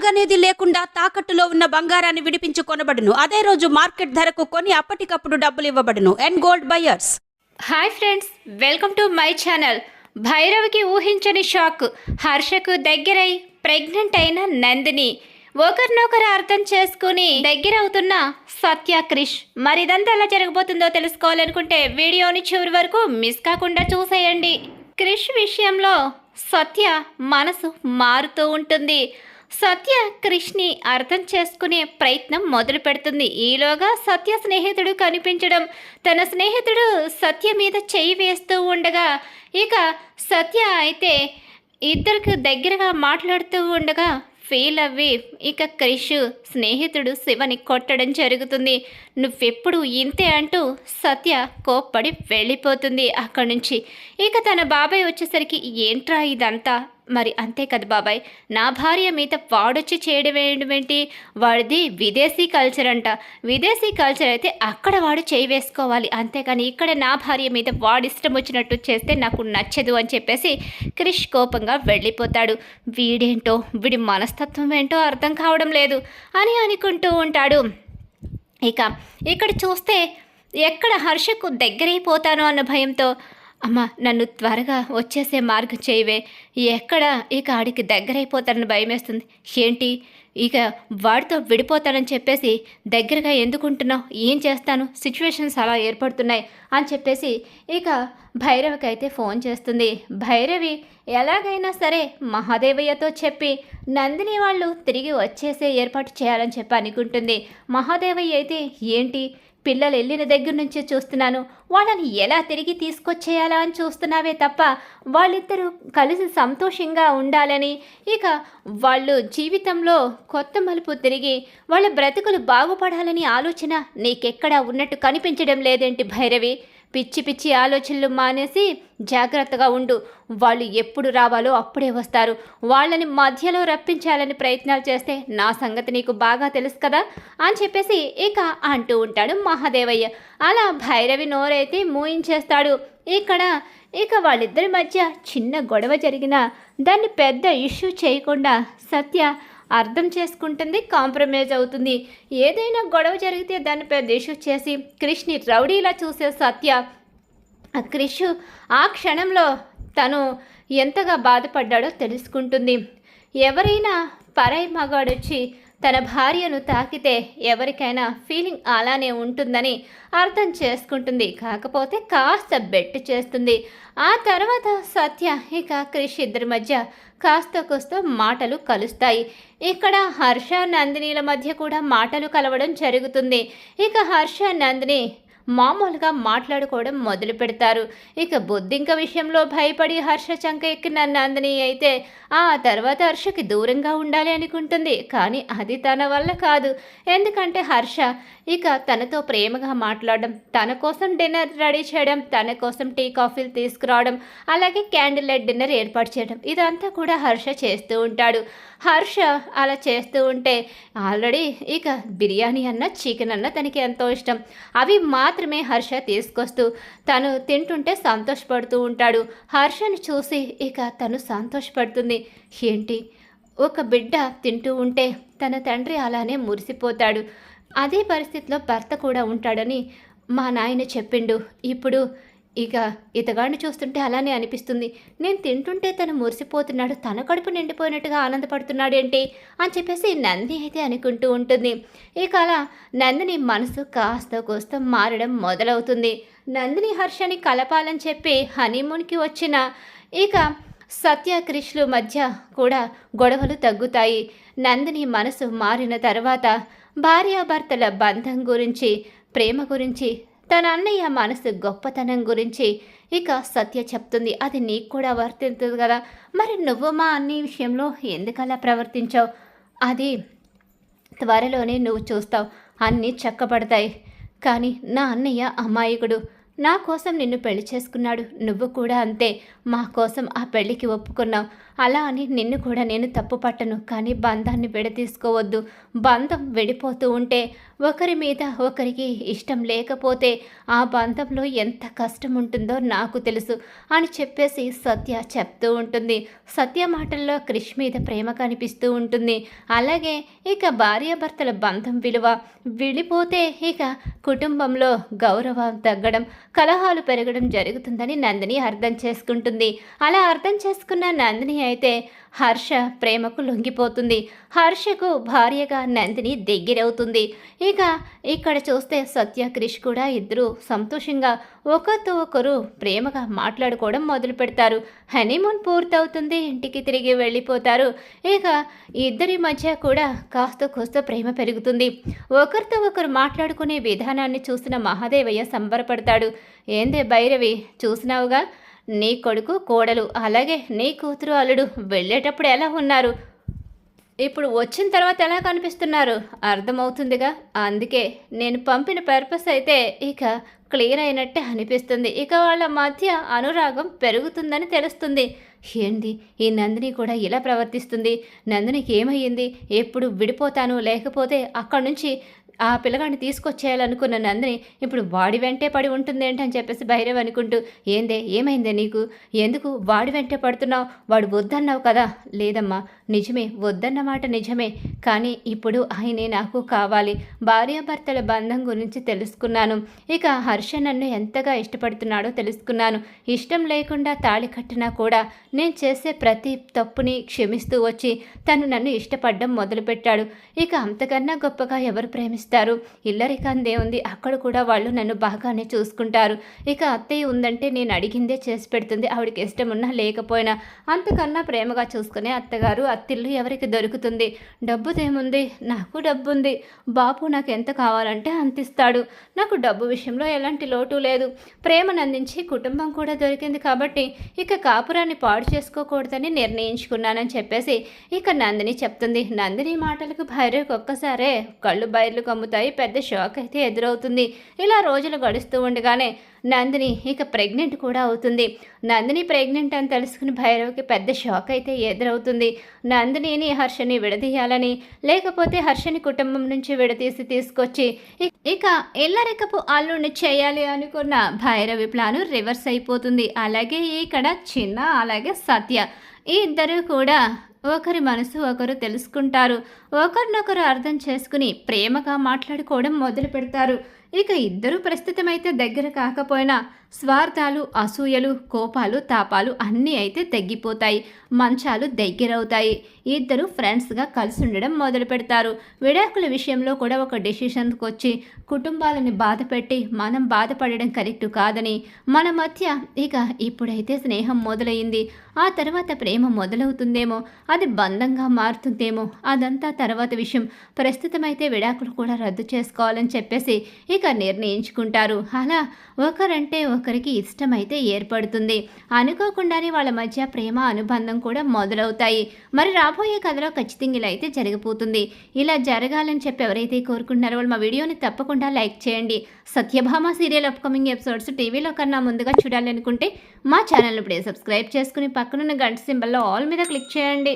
నగనేది లేకుండా తాకట్టులో ఉన్న బంగారాన్ని విడిపించి కొనబడును. అదే రోజు మార్కెట్ ధరకు కొని అప్పటికప్పుడు డబ్బులు ఇవ్వబడును. And gold buyers. Hi friends, welcome to my channel. భైరవికి ఊహించని షాక్. హర్షకు దగ్గరై ప్రెగ్నెంట్ అయిన నందిని. ఒకరినొకరు అర్థం చేసుకుని దగ్గరవుతున్న సత్య, క్రిష్. మరి ఇదంతా ఎలా జరగబోతుందో తెలుసుకోవాలనుకుంటే వీడియోని చివరి వరకు మిస్ కాకుండా చూసేయండి. క్రిష్ విషయంలో సత్య మనసు మారుతూ ఉంటుంది. సత్య క్రిష్ని అర్థం చేసుకునే ప్రయత్నం మొదలు పెడుతుంది. ఈలోగా సత్య స్నేహితుడు కనిపించడం, తన స్నేహితుడు సత్య మీద చేయి వేస్తూ ఉండగా ఇక సత్య అయితే ఇద్దరికి దగ్గరగా మాట్లాడుతూ ఉండగా ఫీల్ అవ్వి ఇక క్రిష్ స్నేహితుడు శివని కొట్టడం జరుగుతుంది. నువ్వెప్పుడు ఇంతే అంటూ సత్య కోప్పడి వెళ్ళిపోతుంది అక్కడి నుంచి. ఇక తన బాబాయ్ వచ్చేసరికి ఏంట్రా ఇదంతా? మరి అంతే కదా బాబాయ్, నా భార్య మీద వాడొచ్చి చేయడం ఏంటి? వాడిది విదేశీ కల్చర్ అంట. విదేశీ కల్చర్ అయితే అక్కడ వాడు చేయి వేసుకోవాలి, అంతేకాని ఇక్కడ నా భార్య మీద వాడు ఇష్టం వచ్చినట్టు చేస్తే నాకు నచ్చదు అని చెప్పేసి క్రిష్ కోపంగా వెళ్ళిపోతాడు. వీడేంటో, వీడి మనస్తత్వం ఏంటో అర్థం కావడం లేదు అని అనుకుంటూ ఉంటాడు. ఇక ఇక్కడ చూస్తే ఎక్కడ హర్షకు దగ్గరైపోతానో అన్న భయంతో, అమ్మ నన్ను త్వరగా వచ్చేసే మార్గం చేయవే, ఎక్కడ ఇక ఆడికి దగ్గరైపోతానని భయం వేస్తుంది. ఏంటి ఇక వాడితో విడిపోతానని చెప్పేసి దగ్గరగా ఎందుకుంటున్నావు? ఏం చేస్తాను, సిచ్యువేషన్స్ అలా ఏర్పడుతున్నాయి అని చెప్పేసి ఇక భైరవికి అయితే ఫోన్ చేస్తుంది. భైరవి ఎలాగైనా సరే మహాదేవయ్యతో చెప్పి నందిని వాళ్ళు తిరిగి వచ్చేసే ఏర్పాటు చేయాలని చెప్పి అనుకుంటుంది. మహాదేవయ్య అయితే ఏంటి, పిల్లలు వెళ్ళిన దగ్గర నుంచే చూస్తున్నాను, వాళ్ళని ఎలా తిరిగి తీసుకొచ్చేయాలా అని చూస్తున్నావే తప్ప వాళ్ళిద్దరూ కలిసి సంతోషంగా ఉండాలని, ఇక వాళ్ళు జీవితంలో కొత్త మలుపు తిరిగి వాళ్ళ బ్రతుకులు బాగుపడాలని ఆలోచన నీకెక్కడా ఉన్నట్టు కనిపించడం లేదేంటి భైరవి? పిచ్చి పిచ్చి ఆలోచనలు మానేసి జాగ్రత్తగా ఉండు. వాళ్ళు ఎప్పుడు రావాలో అప్పుడే వస్తారు. వాళ్ళని మధ్యలో రప్పించాలని ప్రయత్నాలు చేస్తే నా సంగతి నీకు బాగా తెలుసు కదా అని చెప్పేసి ఇక అంటూ ఉంటాడు మహాదేవయ్య. అలా భైరవి నోరైతే మూయించేస్తాడు. ఇక వాళ్ళిద్దరి మధ్య చిన్న గొడవ జరిగినా దాన్ని పెద్ద ఇష్యూ చేయకుండా సత్య అర్థం చేసుకుంటుంది, కాంప్రమైజ్ అవుతుంది. ఏదైనా గొడవ జరిగితే దాన్ని పెద్ద ఇష్యూ చేసి క్రిష్ని రౌడీలా చూసే సత్య, క్రిష్ ఆ క్షణంలో తను ఎంతగా బాధపడ్డాడో తెలుసుకుంటుంది. ఎవరైనా పరాయి మగాడొచ్చి తన భార్యను తాకితే ఎవరికైనా ఫీలింగ్ అలానే ఉంటుందని అర్థం చేసుకుంటుంది. కాకపోతే కాస్త బెట్టు చేస్తుంది. ఆ తర్వాత సత్య ఇక క్రిష్ ఇద్దరి మధ్య కాస్త కోస్త మాటలు కలుస్తాయి. ఇక్కడ హర్ష నందినిల మధ్య కూడా మాటలు కలవడం జరుగుతుంది. ఇక హర్ష నందిని మామూలుగా మాట్లాడుకోవడం మొదలు పెడతారు. ఇక బొద్దింక విషయంలో భయపడి హర్ష చంక ఎక్కిన నందిని అయితే ఆ తర్వాత హర్షకి దూరంగా ఉండాలి అనుకుంటుంది. కానీ అది తన వల్ల కాదు. ఎందుకంటే హర్ష ఇక తనతో ప్రేమగా మాట్లాడడం, తన కోసం డిన్నర్ రెడీ చేయడం, తన కోసం టీ కాఫీలు తీసుకురావడం, అలాగే క్యాండిల్ లైట్ డిన్నర్ ఏర్పాటు చేయడం, ఇదంతా కూడా హర్ష చేస్తూ ఉంటాడు. హర్ష అలా చేస్తూ ఉంటే ఆల్రెడీ ఇక బిర్యానీ అన్న చికెన్ అన్న తనకి ఎంతో ఇష్టం. అవి మాత్రమే హర్ష తీసుకొస్తూ తను తింటుంటే సంతోషపడుతూ ఉంటాడు. హర్షని చూసి ఇక తను సంతోషపడుతుంది. ఏంటి, ఒక బిడ్డ తింటూ ఉంటే తన తండ్రి అలానే మురిసిపోతాడు, అదే పరిస్థితిలో భర్త కూడా ఉంటాడని మా నాయన చెప్పిండు. ఇప్పుడు ఇక ఇతగాడిని చూస్తుంటే అలానే అనిపిస్తుంది. నేను తింటుంటే తను మురిసిపోతున్నాడు, తన కడుపు నిండిపోయినట్టుగా ఆనందపడుతున్నాడు ఏంటి అని చెప్పేసి నందిని అయితే అనుకుంటూ ఉంటుంది. ఇక అలా నందిని మనసు కాస్త కోస్త మారడం మొదలవుతుంది. నందిని హర్షని కలపాలని చెప్పి హనీమూన్కి వచ్చిన ఇక సత్య క్రిష్లు మధ్య కూడా గొడవలు తగ్గుతాయి. నందిని మనసు మారిన తర్వాత భార్యాభర్తల బంధం గురించి, ప్రేమ గురించి, తన అన్నయ్య మనసు గొప్పతనం గురించి ఇక సత్య చెప్తుంది. అది నీకు కూడా వర్తింతుంది కదా, మరి నువ్వు మా అన్నయ్య విషయంలో ఎందుకలా ప్రవర్తించావు? అది త్వరలోనే నువ్వు చూస్తావు, అన్నీ చక్కబడతాయి. కానీ నా అన్నయ్య అమాయకుడు, నా కోసం నిన్ను పెళ్లి చేసుకున్నాడు, నువ్వు కూడా అంతే, మా కోసం ఆ పెళ్ళికి ఒప్పుకున్నావు. అలా అని నిన్ను కూడా నేను తప్పు పట్టను, కానీ బంధాన్ని విడదీసుకోవద్దు. బంధం విడిపోతూ ఉంటే ఒకరి మీద ఒకరికి ఇష్టం లేకపోతే ఆ బంధంలో ఎంత కష్టం ఉంటుందో నాకు తెలుసు అని చెప్పేసి సత్య చెప్తూ ఉంటుంది. సత్య మాటల్లో క్రిష్ మీద ప్రేమ కనిపిస్తూ ఉంటుంది. అలాగే ఇక భార్యాభర్తల బంధం విలువ విడిపోతే ఇక కుటుంబంలో గౌరవం తగ్గడం, కలహాలు పెరగడం జరుగుతుందని నందిని అర్థం చేసుకుంటుంది. అలా అర్థం చేసుకున్న నందిని అయితే హర్ష ప్రేమకు లొంగిపోతుంది. హర్షకు భార్యగా నందిని దగ్గరవుతుంది. ఇక ఇక్కడ చూస్తే సత్య క్రిష్ కూడా ఇద్దరు సంతోషంగా ఒకరితో ఒకరు ప్రేమగా మాట్లాడుకోవడం మొదలు పెడతారు. హనీమూన్ పూర్తవుతుంది, ఇంటికి తిరిగి వెళ్ళిపోతారు. ఇక ఇద్దరి మధ్య కూడా కాస్త కోస్త ప్రేమ పెరుగుతుంది. ఒకరితో ఒకరు మాట్లాడుకునే విధానాన్ని చూసిన మహాదేవయ్య సంబరపడతాడు. ఏందే భైరవి, చూసినావుగా, నీ కొడుకు కోడలు అలాగే నీ కూతురు అల్లుడు వెళ్ళేటప్పుడు ఎలా ఉన్నారు, ఇప్పుడు వచ్చిన తర్వాత ఎలా కనిపిస్తున్నారు అర్థమవుతుందిగా. అందుకే నేను పంపిన పర్పస్ అయితే ఇక క్లియర్ అయినట్టే అనిపిస్తుంది. ఇక వాళ్ళ మధ్య అనురాగం పెరుగుతుందని తెలుస్తుంది. ఏంది ఈ నందిని కూడా ఇలా ప్రవర్తిస్తుంది, నందినికి ఏమయ్యింది, ఎప్పుడు విడిపోతాను లేకపోతే అక్కడి నుంచి ఆ పిల్లగాడిని తీసుకొచ్చేయాలనుకున్న నందిని ఇప్పుడు వాడి వెంటే పడి ఉంటుందేంటని చెప్పేసి భైరవ్ అనుకుంటూ, ఏందే ఏమైందే నీకు, ఎందుకు వాడి వెంటే పడుతున్నావు, వాడు వద్దన్నావు కదా. లేదమ్మా, నిజమే, వద్దన్న మాట నిజమే, కానీ ఇప్పుడు ఆయనే నాకు కావాలి. భార్యాభర్తల బంధం గురించి తెలుసుకున్నాను. ఇక హర్ష నన్ను ఎంతగా ఇష్టపడుతున్నాడో తెలుసుకున్నాను. ఇష్టం లేకుండా తాళి కట్టినా కూడా నేను చేసే ప్రతి తప్పుని క్షమిస్తూ వచ్చి తను నన్ను ఇష్టపడడం మొదలుపెట్టాడు. ఇక అంతకన్నా గొప్పగా ఎవరు ప్రేమిస్తారు? ఇల్లరికందే ఉంది, అక్కడ కూడా వాళ్ళు నన్ను బాగానే చూసుకుంటారు. ఇక అత్తయ్య ఉందంటే నేను అడిగిందే చేసి పెడుతుంది, ఆవిడకి ఇష్టం ఉన్నా లేకపోయినా. అంతకన్నా ప్రేమగా చూసుకునే అత్తగారు అత్తిల్లు ఎవరికి దొరుకుతుంది? డబ్బుదేముంది, నాకు డబ్బు ఉంది. బాబు నాకు ఎంత కావాలంటే అంతిస్తాడు. నాకు డబ్బు విషయంలో ఎలాంటి లోటు లేదు. ప్రేమను అందించి కుటుంబం కూడా దొరికింది కాబట్టి ఇక కాపురాన్ని పాడు చేసుకోకూడదని నిర్ణయించుకున్నానని చెప్పేసి ఇక నందిని చెప్తుంది. నందిని మాటలకు భైరవ్కి ఒక్కసారే కళ్ళు బయర్లు కమ్ముతాయి. పెద్ద షాక్ అయితే ఎదురవుతుంది. ఇలా రోజులు గడుస్తూ ఉండగానే నందిని ఇక ప్రెగ్నెంట్ కూడా అవుతుంది. నందిని ప్రెగ్నెంట్ అని తెలుసుకుని భైరవ్కి పెద్ద షాక్ అయితే ఎదురవుతుంది. నందినిని హర్షని విడదీయాలని, లేకపోతే హర్షని కుటుంబం నుంచి విడదీసి తీసుకొచ్చి ఇక ఇల్లరికపు అల్లుడిని చేయాలి అనుకున్న భైరవి ప్లాను రివర్స్ అయిపోతుంది. అలాగే ఇక్కడ చిన్న అలాగే సత్య ఈ ఇద్దరు కూడా ఒకరి మనసు ఒకరు తెలుసుకుంటారు. ఒకరినొకరు అర్థం చేసుకుని ప్రేమగా మాట్లాడుకోవడం మొదలు పెడతారు. ఇక ఇద్దరు ప్రస్తుతం అయితే దగ్గర కాకపోయినా స్వార్థాలు, అసూయలు, కోపాలు, తాపాలు అన్నీ అయితే తగ్గిపోతాయి. మంచాలు దగ్గరవుతాయి. ఇద్దరు ఫ్రెండ్స్గా కలిసి ఉండడం మొదలు పెడతారు. విడాకుల విషయంలో కూడా ఒక డెసిషన్కి వచ్చి కుటుంబాలని బాధ పెట్టి మనం బాధపడడం కరెక్ట్ కాదని, మన మధ్య ఇక ఇప్పుడైతే స్నేహం మొదలైంది, ఆ తర్వాత ప్రేమ మొదలవుతుందేమో, అది బంధంగా మారుతుందేమో, అదంతా తర్వాత విషయం. ప్రస్తుతమైతే విడాకులు కూడా రద్దు చేసుకోవాలని చెప్పేసి ఇక నిర్ణయించుకుంటారు. అలా ఒకరంటే ఒకరికి ఇష్టమైతే ఏర్పడుతుంది. అనుకోకుండానే వాళ్ళ మధ్య ప్రేమ అనుబంధం కూడా మొదలవుతాయి. మరి రాబోయే కథలో ఖచ్చితంగా ఇలా అయితే జరగబోతుంది. ఇలా జరగాలని చెప్పి ఎవరైతే కోరుకుంటున్నారో వాళ్ళు మా వీడియోని తప్పకుండా లైక్ చేయండి. సత్యభామ సీరియల్ అప్కమింగ్ ఎపిసోడ్స్ టీవీలో కన్నా ముందుగా చూడాలనుకుంటే మా ఛానల్ ఇప్పుడే సబ్స్క్రైబ్ చేసుకుని పక్కనున్న గంట సింబల్లో ఆల్ మీద క్లిక్ చేయండి.